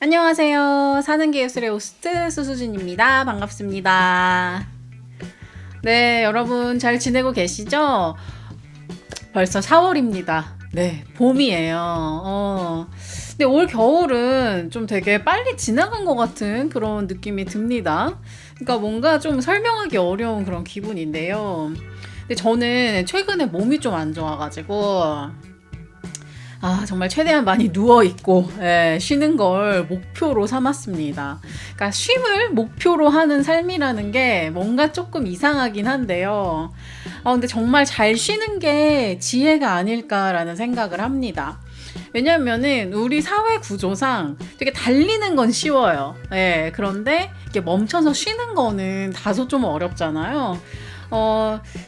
안녕하세요. 사는 게 예술의 호스트 수수진입니다. 반갑습니다. 네, 여러분 잘 지내고 계시죠? 벌써 4월입니다. 네, 봄이에요. 근데 올 겨울은 좀 되게 빨리 지나간 것 같은 그런 느낌이 듭니다. 그러니까 뭔가 좀 설명하기 어려운 그런 기분인데요. 근데 저는 최근에 몸이 좀 안 좋아가지고 정말 최대한 많이 누워있고, 쉬는 걸 목표로 삼았습니다. 그러니까 쉼을 목표로 하는 삶이라는 게 뭔가 조금 이상하긴 한데요. 근데 정말 잘 쉬는 게 지혜가 아닐까라는 생각을 합니다. 왜냐면은 우리 사회 구조상 되게 달리는 건 쉬워요. 그런데 이렇게 멈춰서 쉬는 거는 다소 좀 어렵잖아요.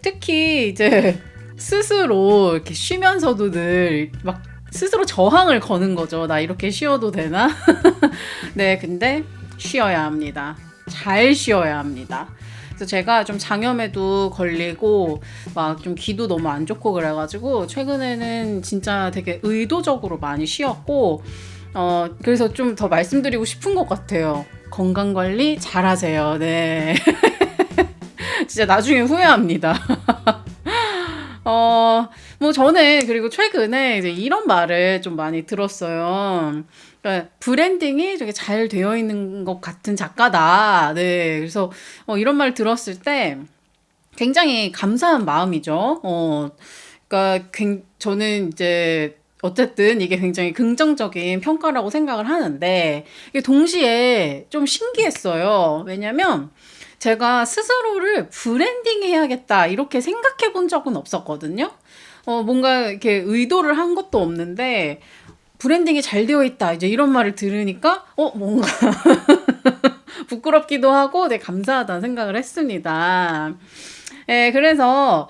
특히 이제 스스로 이렇게 쉬면서도 늘 막 스스로 저항을 거는 거죠. 나 이렇게 쉬어도 되나? 네, 근데 쉬어야 합니다. 잘 쉬어야 합니다. 그래서 제가 좀 장염에도 걸리고 막 좀 귀도 너무 안 좋고 그래가지고 최근에는 진짜 되게 의도적으로 많이 쉬었고 그래서 좀 더 말씀드리고 싶은 것 같아요. 건강관리 잘하세요. 네. 진짜 나중에 후회합니다. 뭐 저는 그리고 최근에 이제 이런 말을 좀 많이 들었어요. 그러니까 브랜딩이 되게 잘 되어 있는 것 같은 작가다. 네. 그래서 이런 말 들었을 때 굉장히 감사한 마음이죠. 그러니까 저는 이제 어쨌든 이게 굉장히 긍정적인 평가라고 생각을 하는데 이게 동시에 좀 신기했어요. 왜냐면 제가 스스로를 브랜딩 해야겠다 이렇게 생각해 본 적은 없었거든요. 뭔가 이렇게 의도를 한 것도 없는데 브랜딩이 잘 되어 있다 이제 이런 말을 들으니까 뭔가 부끄럽기도 하고 되게 감사하다는 생각을 했습니다. 그래서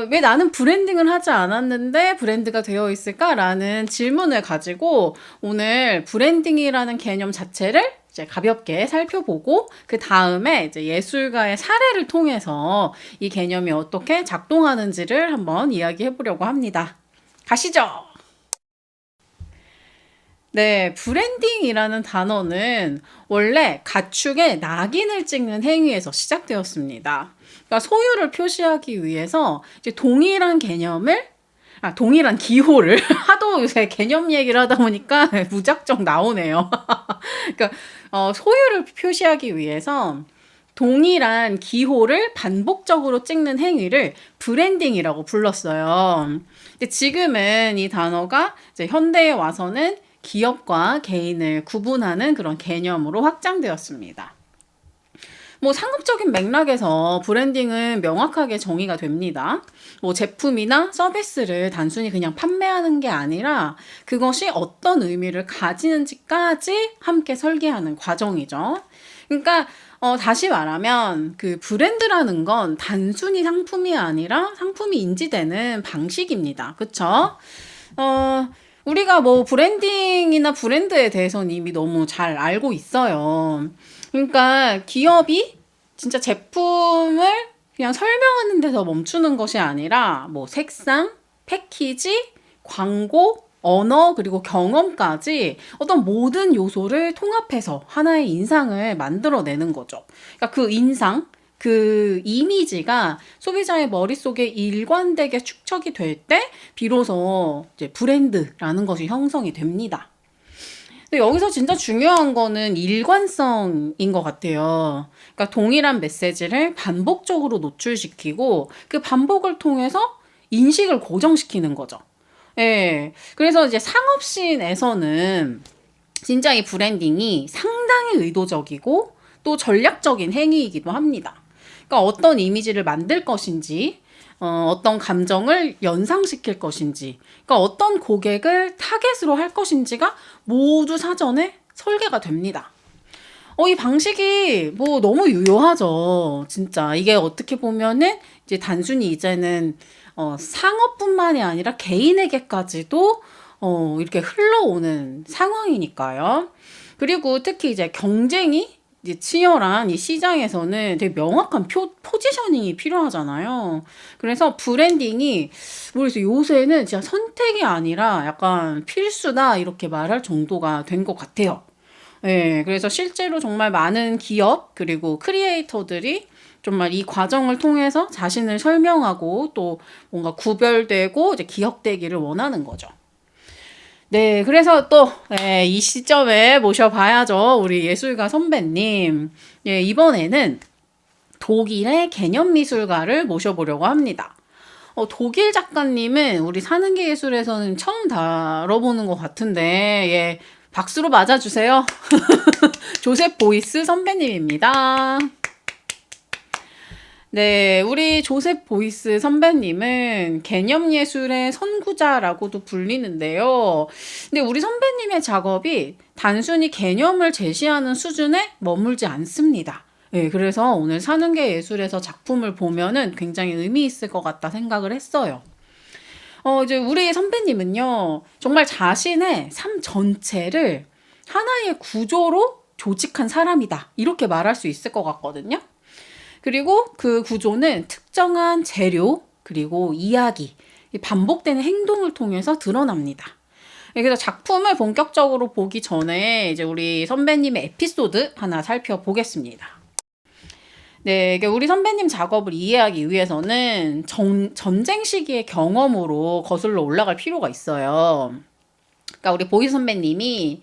왜 나는 브랜딩을 하지 않았는데 브랜드가 되어 있을까라는 질문을 가지고 오늘 브랜딩이라는 개념 자체를 이제 가볍게 살펴보고 그 다음에 이제 예술가의 사례를 통해서 이 개념이 어떻게 작동하는지를 한번 이야기해 보려고 합니다. 가시죠. 네, 브랜딩이라는 단어는 원래 가축의 낙인을 찍는 행위에서 시작되었습니다. 그러니까 소유를 표시하기 위해서 이제 동일한 기호를 하도 요새 개념 얘기를 하다 보니까 무작정 나오네요. 그러니까 소유를 표시하기 위해서 동일한 기호를 반복적으로 찍는 행위를 브랜딩이라고 불렀어요. 근데 지금은 이 단어가 이제 현대에 와서는 기업과 개인을 구분하는 그런 개념으로 확장되었습니다. 뭐 상업적인 맥락에서 브랜딩은 명확하게 정의가 됩니다. 뭐 제품이나 서비스를 단순히 그냥 판매하는 게 아니라 그것이 어떤 의미를 가지는지까지 함께 설계하는 과정이죠. 그러니까 다시 말하면 그 브랜드라는 건 단순히 상품이 아니라 상품이 인지되는 방식입니다. 그쵸? 우리가 뭐 브랜딩이나 브랜드에 대해서는 이미 너무 잘 알고 있어요. 그러니까 기업이 진짜 제품을 그냥 설명하는 데서 멈추는 것이 아니라 뭐 색상, 패키지, 광고, 언어, 그리고 경험까지 어떤 모든 요소를 통합해서 하나의 인상을 만들어내는 거죠. 그러니까 그 인상, 그 이미지가 소비자의 머릿속에 일관되게 축적이 될 때 비로소 이제 브랜드라는 것이 형성이 됩니다. 근데 여기서 진짜 중요한 거는 일관성인 것 같아요. 그러니까 동일한 메시지를 반복적으로 노출시키고 그 반복을 통해서 인식을 고정시키는 거죠. 그래서 이제 상업신에서는 진짜 이 브랜딩이 상당히 의도적이고 또 전략적인 행위이기도 합니다. 그러니까 어떤 이미지를 만들 것인지, 어떤 감정을 연상시킬 것인지, 그러니까 어떤 고객을 타겟으로 할 것인지가 모두 사전에 설계가 됩니다. 이 방식이 뭐 너무 유효하죠. 진짜. 이게 어떻게 보면은 이제 단순히 이제는 상업뿐만이 아니라 개인에게까지도 이렇게 흘러오는 상황이니까요. 그리고 특히 이제 경쟁이 이제 치열한 이 시장에서는 되게 명확한 포지셔닝이 필요하잖아요. 그래서 브랜딩이 모르겠어요. 요새는 진짜 선택이 아니라 약간 필수다 이렇게 말할 정도가 된 것 같아요. 예, 그래서 실제로 정말 많은 기업 그리고 크리에이터들이 정말 이 과정을 통해서 자신을 설명하고 또 뭔가 구별되고 이제 기억되기를 원하는 거죠. 네, 그래서 또, 이 시점에 모셔봐야죠. 우리 예술가 선배님. 예, 이번에는 독일의 개념미술가를 모셔보려고 합니다. 독일 작가님은 우리 사는 게 예술에서는 처음 다뤄보는 것 같은데, 예, 박수로 맞아주세요. 조셉 보이스 선배님입니다. 네, 우리 조셉 보이스 선배님은 개념 예술의 선구자라고도 불리는데요. 근데 우리 선배님의 작업이 단순히 개념을 제시하는 수준에 머물지 않습니다. 네, 그래서 오늘 사는 게 예술에서 작품을 보면은 굉장히 의미 있을 것 같다 생각을 했어요. 이제 우리 선배님은요, 정말 자신의 삶 전체를 하나의 구조로 조직한 사람이다. 이렇게 말할 수 있을 것 같거든요. 그리고 그 구조는 특정한 재료, 그리고 이야기, 반복되는 행동을 통해서 드러납니다. 그래서 작품을 본격적으로 보기 전에 이제 우리 선배님의 에피소드 하나 살펴보겠습니다. 네, 우리 선배님 작업을 이해하기 위해서는 전쟁 시기의 경험으로 거슬러 올라갈 필요가 있어요. 그러니까 우리 보이 선배님이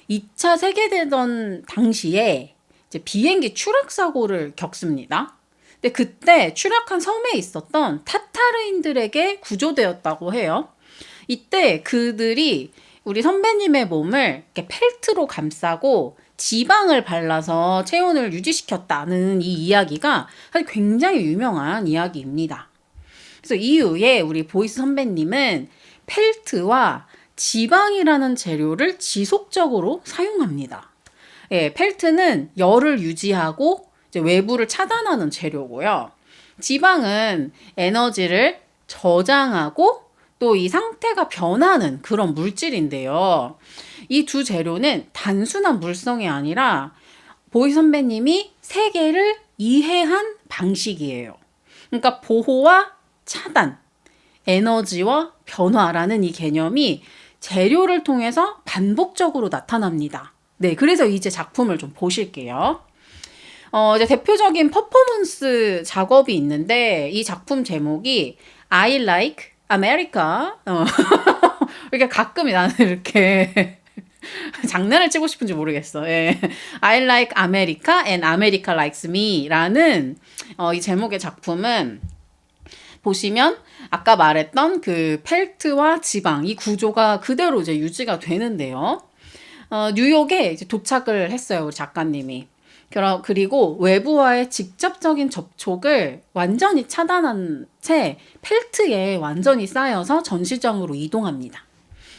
2차 세계대전 당시에 이제 비행기 추락 사고를 겪습니다. 근데 그때 추락한 섬에 있었던 타타르인들에게 구조되었다고 해요. 이때 그들이 우리 선배님의 몸을 이렇게 펠트로 감싸고 지방을 발라서 체온을 유지시켰다는 이 이야기가 사실 굉장히 유명한 이야기입니다. 그래서 이후에 우리 보이스 선배님은 펠트와 지방이라는 재료를 지속적으로 사용합니다. 예, 펠트는 열을 유지하고 이제 외부를 차단하는 재료고요. 지방은 에너지를 저장하고 또 이 상태가 변하는 그런 물질인데요. 이 두 재료는 단순한 물성이 아니라 보이 선배님이 세계를 이해한 방식이에요. 그러니까 보호와 차단, 에너지와 변화라는 이 개념이 재료를 통해서 반복적으로 나타납니다. 네, 그래서 이제 작품을 좀 보실게요. 이제 대표적인 퍼포먼스 작업이 있는데 이 작품 제목이 I like America. 이렇게 가끔 나는 이렇게 장난을 치고 싶은지 모르겠어. 예. I like America and America likes me라는 이 제목의 작품은 보시면 아까 말했던 그 펠트와 지방 이 구조가 그대로 이제 유지가 되는데요. 뉴욕에 이제 도착을 했어요, 우리 작가님이. 그리고 외부와의 직접적인 접촉을 완전히 차단한 채 펠트에 완전히 쌓여서 전시장으로 이동합니다.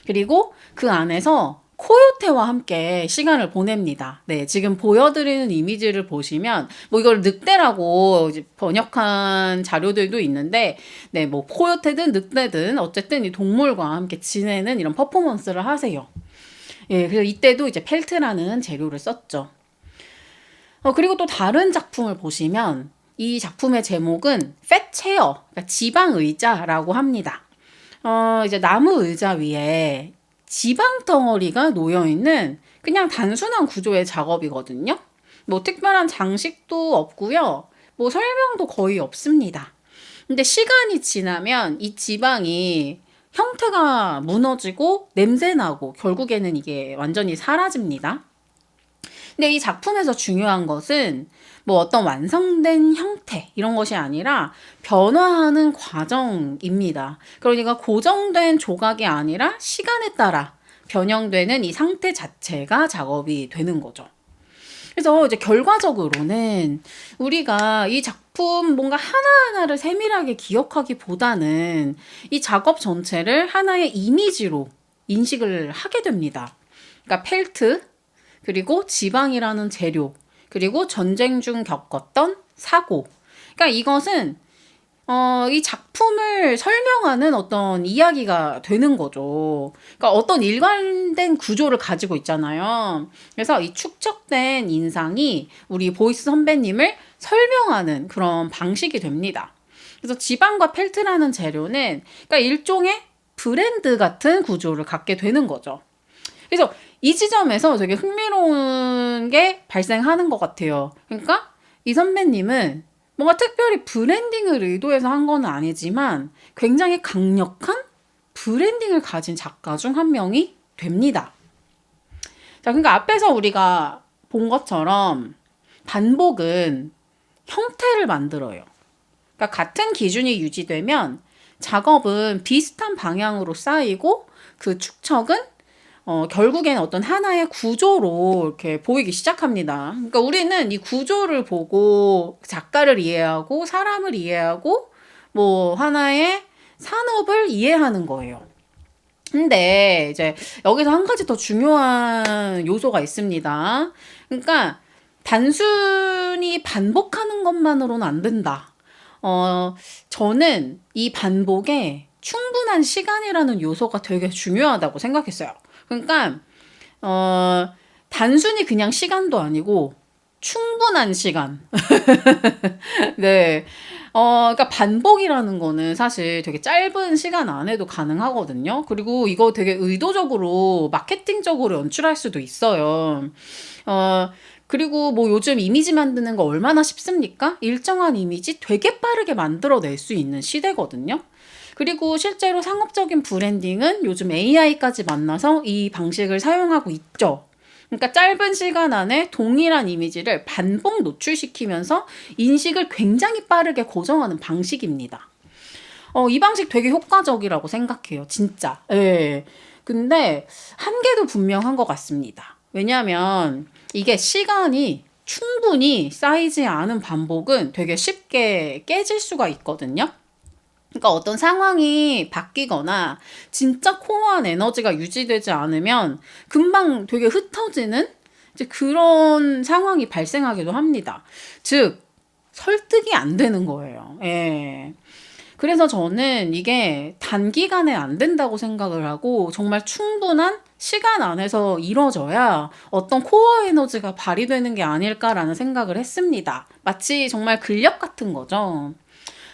그리고 그 안에서 코요테와 함께 시간을 보냅니다. 네, 지금 보여드리는 이미지를 보시면 뭐 이걸 늑대라고 이제 번역한 자료들도 있는데 네, 뭐 코요테든 늑대든 어쨌든 이 동물과 함께 지내는 이런 퍼포먼스를 하세요. 예, 그래서 이때도 이제 펠트라는 재료를 썼죠. 그리고 또 다른 작품을 보시면 이 작품의 제목은 Fat Chair, 그러니까 지방 의자라고 합니다. 이제 나무 의자 위에 지방 덩어리가 놓여 있는 그냥 단순한 구조의 작업이거든요. 뭐 특별한 장식도 없고요. 뭐 설명도 거의 없습니다. 근데 시간이 지나면 이 지방이 형태가 무너지고 냄새나고 결국에는 이게 완전히 사라집니다. 근데 이 작품에서 중요한 것은 뭐 어떤 완성된 형태 이런 것이 아니라 변화하는 과정입니다. 그러니까 고정된 조각이 아니라 시간에 따라 변형되는 이 상태 자체가 작업이 되는 거죠. 그래서 이제 결과적으로는 우리가 이 작품 뭔가 하나하나를 세밀하게 기억하기보다는 이 작업 전체를 하나의 이미지로 인식을 하게 됩니다. 그러니까 펠트, 그리고 지방이라는 재료, 그리고 전쟁 중 겪었던 사고. 그러니까 이것은 이 작품을 설명하는 어떤 이야기가 되는 거죠. 그러니까 어떤 일관된 구조를 가지고 있잖아요. 그래서 이 축적된 인상이 우리 보이스 선배님을 설명하는 그런 방식이 됩니다. 그래서 지방과 펠트라는 재료는 그러니까 일종의 브랜드 같은 구조를 갖게 되는 거죠. 그래서 이 지점에서 되게 흥미로운 게 발생하는 것 같아요. 그러니까 이 선배님은 뭔가 특별히 브랜딩을 의도해서 한 건 아니지만 굉장히 강력한 브랜딩을 가진 작가 중 한 명이 됩니다. 자, 그러니까 앞에서 우리가 본 것처럼 반복은 형태를 만들어요. 그러니까 같은 기준이 유지되면 작업은 비슷한 방향으로 쌓이고 그 축척은 결국에는 어떤 하나의 구조로 이렇게 보이기 시작합니다. 그러니까 우리는 이 구조를 보고 작가를 이해하고 사람을 이해하고 뭐 하나의 산업을 이해하는 거예요. 근데 이제 여기서 한 가지 더 중요한 요소가 있습니다. 그러니까 단순히 반복하는 것만으로는 안 된다. 저는 이 반복에 충분한 시간이라는 요소가 되게 중요하다고 생각했어요. 그러니까 단순히 그냥 시간도 아니고 충분한 시간. 네. 그러니까 반복이라는 거는 사실 되게 짧은 시간 안에도 가능하거든요. 그리고 이거 되게 의도적으로 마케팅적으로 연출할 수도 있어요. 그리고 뭐 요즘 이미지 만드는 거 얼마나 쉽습니까? 일정한 이미지 되게 빠르게 만들어낼 수 있는 시대거든요. 그리고 실제로 상업적인 브랜딩은 요즘 AI까지 만나서 이 방식을 사용하고 있죠. 그러니까 짧은 시간 안에 동일한 이미지를 반복 노출시키면서 인식을 굉장히 빠르게 고정하는 방식입니다. 이 방식 되게 효과적이라고 생각해요. 진짜. 예. 근데 한계도 분명한 것 같습니다. 왜냐하면 이게 시간이 충분히 쌓이지 않은 반복은 되게 쉽게 깨질 수가 있거든요. 그러니까 어떤 상황이 바뀌거나 진짜 코어한 에너지가 유지되지 않으면 금방 되게 흩어지는 이제 그런 상황이 발생하기도 합니다. 즉, 설득이 안 되는 거예요. 예. 그래서 저는 이게 단기간에 안 된다고 생각을 하고 정말 충분한 시간 안에서 이뤄져야 어떤 코어 에너지가 발휘되는 게 아닐까라는 생각을 했습니다. 마치 정말 근력 같은 거죠.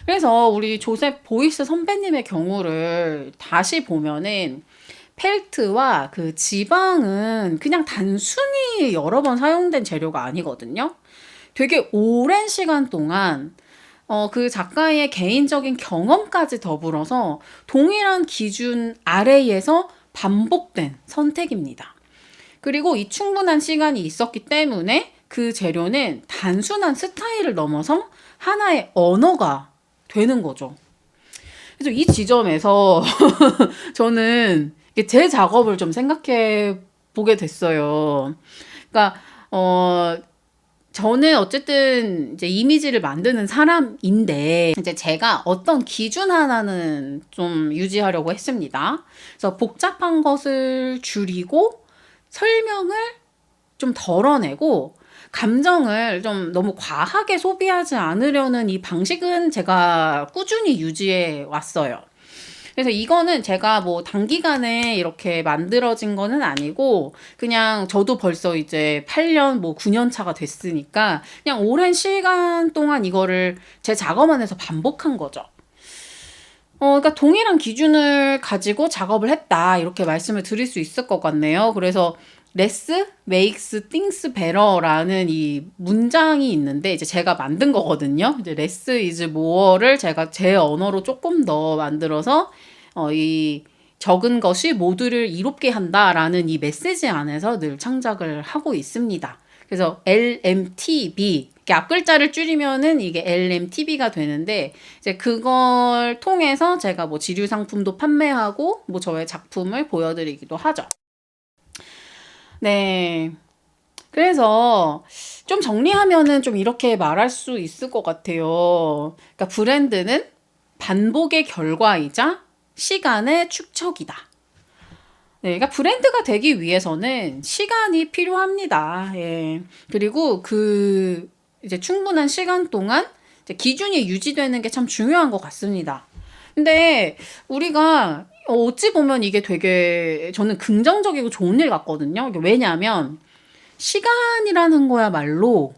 그래서 우리 조셉 보이스 선배님의 경우를 다시 보면은 펠트와 그 지방은 그냥 단순히 여러 번 사용된 재료가 아니거든요. 되게 오랜 시간 동안 그 작가의 개인적인 경험까지 더불어서 동일한 기준 아래에서 반복된 선택입니다. 그리고 이 충분한 시간이 있었기 때문에 그 재료는 단순한 스타일을 넘어서 하나의 언어가 되는 거죠. 그래서 이 지점에서 저는 제 작업을 좀 생각해 보게 됐어요. 그러니까 저는 어쨌든 이제 이미지를 만드는 사람인데 이제 제가 어떤 기준 하나는 좀 유지하려고 했습니다. 그래서 복잡한 것을 줄이고 설명을 좀 덜어내고 감정을 좀 너무 과하게 소비하지 않으려는 이 방식은 제가 꾸준히 유지해 왔어요. 그래서 이거는 제가 뭐 단기간에 이렇게 만들어진 거는 아니고 그냥 저도 벌써 이제 8년 뭐 9년 차가 됐으니까 그냥 오랜 시간 동안 이거를 제 작업 안에서 반복한 거죠. 그러니까 동일한 기준을 가지고 작업을 했다 이렇게 말씀을 드릴 수 있을 것 같네요. 그래서 less makes things better라는 이 문장이 있는데 이제 제가 만든 거거든요. 이제 less is more를 제가 제 언어로 조금 더 만들어서 이 적은 것이 모두를 이롭게 한다라는 이 메시지 안에서 늘 창작을 하고 있습니다. 그래서 LMTB 앞글자를 줄이면은 이게 LMTB가 되는데 이제 그걸 통해서 제가 뭐 지류 상품도 판매하고 뭐 저의 작품을 보여드리기도 하죠. 네. 그래서 좀 정리하면은 좀 이렇게 말할 수 있을 것 같아요. 그러니까 브랜드는 반복의 결과이자 시간의 축적이다. 네, 그러니까 브랜드가 되기 위해서는 시간이 필요합니다. 예. 그리고 그 이제 충분한 시간 동안 이제 기준이 유지되는 게 참 중요한 것 같습니다. 근데 우리가 어찌 보면 이게 되게 저는 긍정적이고 좋은 일 같거든요. 왜냐하면 시간이라는 거야말로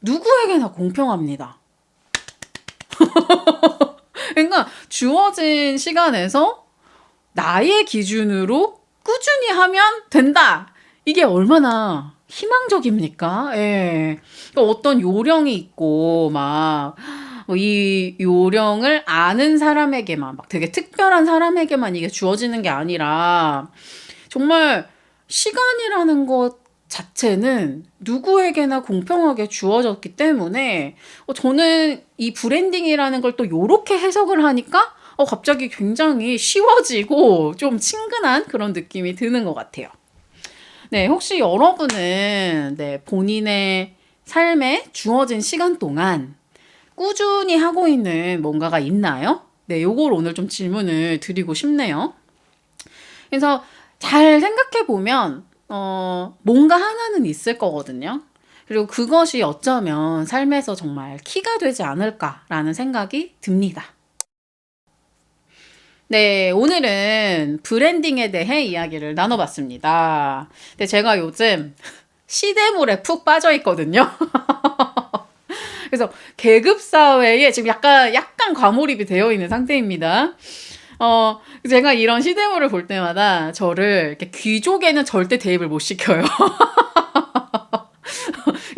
누구에게나 공평합니다. 그러니까 주어진 시간에서 나의 기준으로 꾸준히 하면 된다. 이게 얼마나 희망적입니까? 예. 그러니까 어떤 요령이 있고 막 이 요령을 아는 사람에게만 막 되게 특별한 사람에게만 이게 주어지는 게 아니라 정말 시간이라는 것 자체는 누구에게나 공평하게 주어졌기 때문에 저는 이 브랜딩이라는 걸 또 요렇게 해석을 하니까 갑자기 굉장히 쉬워지고 좀 친근한 그런 느낌이 드는 것 같아요. 네, 혹시 여러분은 네, 본인의 삶에 주어진 시간 동안 꾸준히 하고 있는 뭔가가 있나요? 네, 요걸 오늘 좀 질문을 드리고 싶네요. 그래서 잘 생각해 보면 뭔가 하나는 있을 거거든요. 그리고 그것이 어쩌면 삶에서 정말 키가 되지 않을까라는 생각이 듭니다. 네, 오늘은 브랜딩에 대해 이야기를 나눠봤습니다. 근데 제가 요즘 시대물에 푹 빠져 있거든요. 그래서 계급 사회에 지금 약간 과몰입이 되어 있는 상태입니다. 제가 이런 시대물을 볼 때마다 저를 이렇게 귀족에는 절대 대입을 못 시켜요.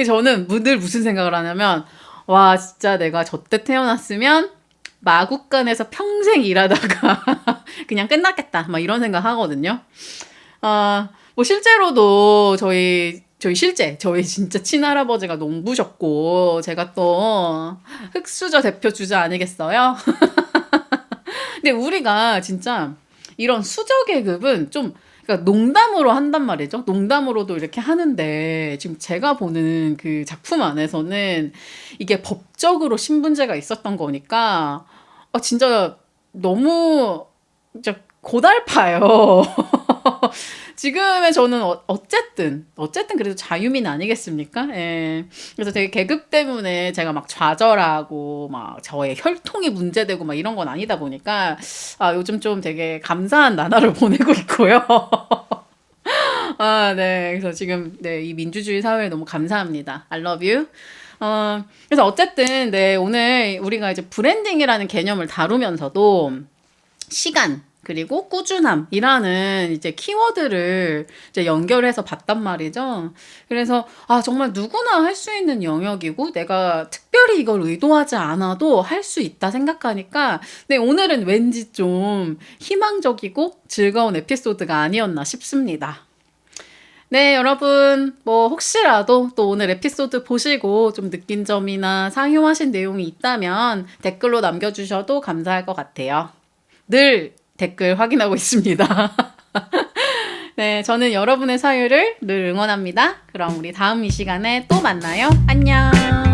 저는 늘 무슨 생각을 하냐면, 와, 진짜 내가 저때 태어났으면 마국간에서 평생 일하다가 그냥 끝났겠다. 막 이런 생각 하거든요. 뭐 실제로도 저희 진짜 친할아버지가 농부셨고, 제가 또 흑수저 대표 주자 아니겠어요? 근데 우리가 진짜 이런 수저 계급은 좀, 그러니까 농담으로 한단 말이죠. 농담으로도 이렇게 하는데, 지금 제가 보는 그 작품 안에서는 이게 법적으로 신분제가 있었던 거니까, 진짜 너무, 진짜 고달파요. 지금의 저는 어쨌든 그래도 자유민 아니겠습니까? 예. 그래서 되게 계급 때문에 제가 막 좌절하고 막 저의 혈통이 문제되고 막 이런 건 아니다 보니까 요즘 좀 되게 감사한 나날을 보내고 있고요. 네. 그래서 지금 네, 이 민주주의 사회에 너무 감사합니다. I love you. 그래서 어쨌든 네, 오늘 우리가 이제 브랜딩이라는 개념을 다루면서도 시간 그리고 꾸준함이라는 이제 키워드를 이제 연결해서 봤단 말이죠. 그래서 정말 누구나 할 수 있는 영역이고 내가 특별히 이걸 의도하지 않아도 할 수 있다 생각하니까 네, 오늘은 왠지 좀 희망적이고 즐거운 에피소드가 아니었나 싶습니다. 네, 여러분, 뭐, 혹시라도 또 오늘 에피소드 보시고 좀 느낀 점이나 상용하신 내용이 있다면 댓글로 남겨주셔도 감사할 것 같아요. 늘 댓글 확인하고 있습니다. 네, 저는 여러분의 사유를 늘 응원합니다. 그럼 우리 다음 이 시간에 또 만나요. 안녕!